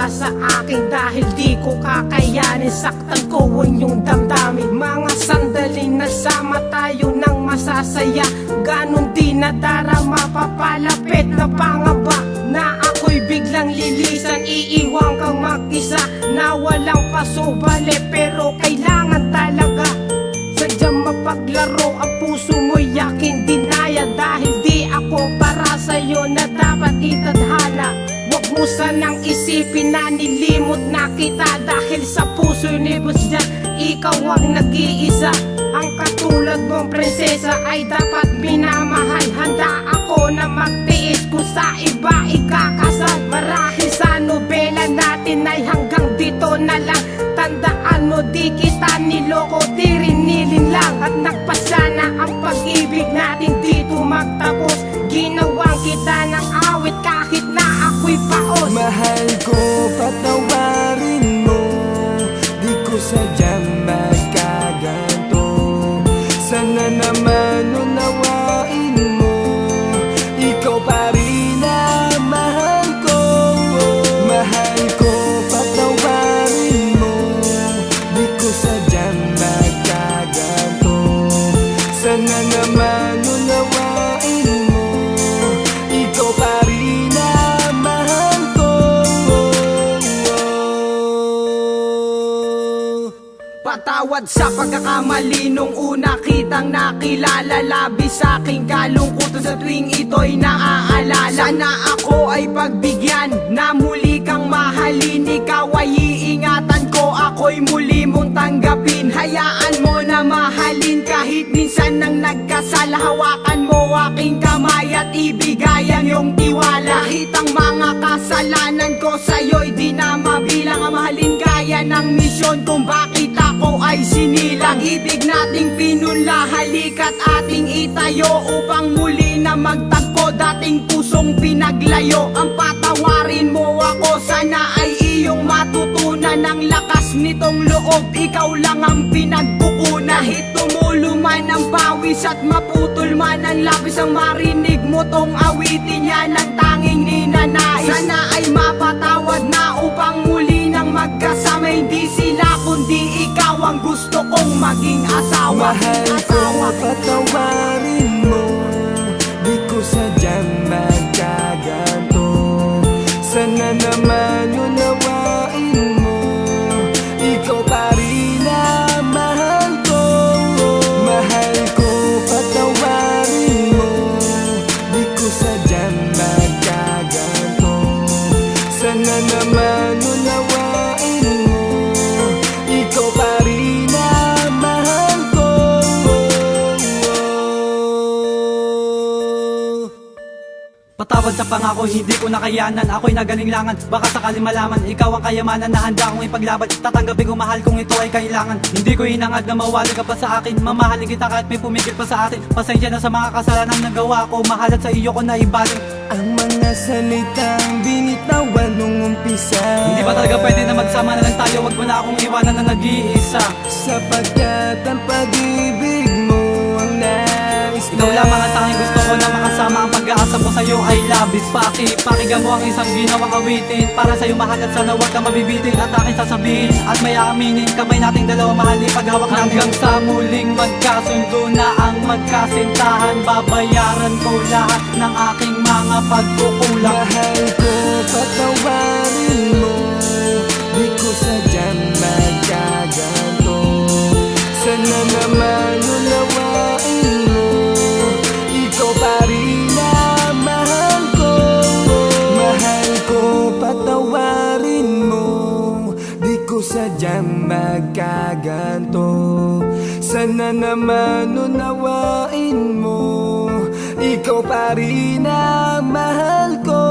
sa akin dahil di ko kakayanin. Saktan ko ang iyong damdamin. Mga sandaling nasama tayo ng masasaya, ganon di nadarama, papalapit na pangaba na ako'y biglang lilisan. Iiwan kang mag-isa na walang pasubali, pero kailangan talaga sadyang mapaglaro ang puso mo'y aking dinaya. Dahil di ako para sa'yo na dapat itadhana. Huwag mo sanang isipin na nilimot na kita, dahil sa puso'y nibos dyan ikaw ang nag-iisa. Ang katulad mong prinsesa ay dapat minamahal. Handa ako na magtiis kung sa iba ikakasal. Marahil sa nobela natin ay hanggang dito na lang. Tandaan mo, di kita niloko, di rin nilin lang. At nagpasya na ang pag-ibig natin dito magtapos. Ginawang kita ng awit kahit na ako'y paos. Mahal ko, patawarin mo, di ko sadyang magkaganto. Sana naman unawain mo, ikaw pa rin ang mahal ko. Mahal ko, patawarin mo, di ko sadyang magkaganto. Sana naman unawain mo, ikaw pa rin ang mahal ko. Patawad sa pagkakamali nung una kitang nakilala. Labis sa aking kalungkutan sa tuwing ito'y naaalala. Sana ako ay pagbigyan na muli kang mahalin. Ikaw ay iingatan ko, ako'y muli mong tanggapin. Hayaan mo na mahalin kahit minsan nang nagkasala. Hawakan mo aking kamay at ibigay ang iyong tiwala. Kahit ang mga kasalanan ko sa'yo'y di na mabilang. Ang mahalin kaya ng misyon kung bakit ako ay sinilang. Ibig nating pinunla, halika't ating itayo upang muli na magtagpo dating pusong pinaglayo. Ang patawarin mo ako, sana ay iyong matutunan. Ang lakas nitong loob, ikaw lang ang pinagbukunan. Kahit tumulo man ang pawis at maputol man ang lapis, ang marinig mo tong awitin, yan ang tanging ninanais. Sana ay mapatawad na upang muli nang magkasama. Hindi sila kundi ikaw ang gusto kong maging asawa. Mahal ko, patawarin mo, di ko sadyang magkaganto. Sana naman unawain mo, ikaw pa rin ang mahal ko. Mahal ko, patawarin mo, di ko sadyang magkaganto. Sana naman unawain mo, ikaw pa rin ang mahal ko. Patawad sa pangako, hindi ko nakayanan. Ako'y nagalinglangan, baka sakaling malaman ikaw ang kayamanan na handa akong ipaglaban. Tatanggapin ko mahal kung ito ay kailangan. Hindi ko hinangad na mawali ka pa sa akin. Mamahalin kita kahit may pumigil pa sa atin. Pasensya na sa mga kasalanan na gawa ko, mahal at sa iyo ko na ibaling. Ang mga salitang binitawan nung umpisa, Hindi ba talaga pwede na magsama na lang tayo? Wag mo na akong iwanan na nag-iisa. sapagkat ang pag-ibig mo ang nais na. Ikaw lamang ang tanging gusto ko na makasama. Ang pag-aasa ko sa'yo ay labis. Pakinggan mo ang isang ginawang awitin para sa'yo mahal at sana huwag kang mabibitin. At aking sasabihin at may aaminin, kamay nating dalawa mahal ipaghawak natin. Hanggang sa muling magkasundo na ang magkasintahan, babayaran ko lahat ng aking mga pagkukulang. Mahal ko, patawarin mo, di ko sadyang magkaganto. Sana naman unawain mo, ikaw pa rin ang mahal ko. Mahal ko, patawarin mo, di ko sadyang magkaganto. Sana naman unawain mo, ikaw pa rin ang mahal ko.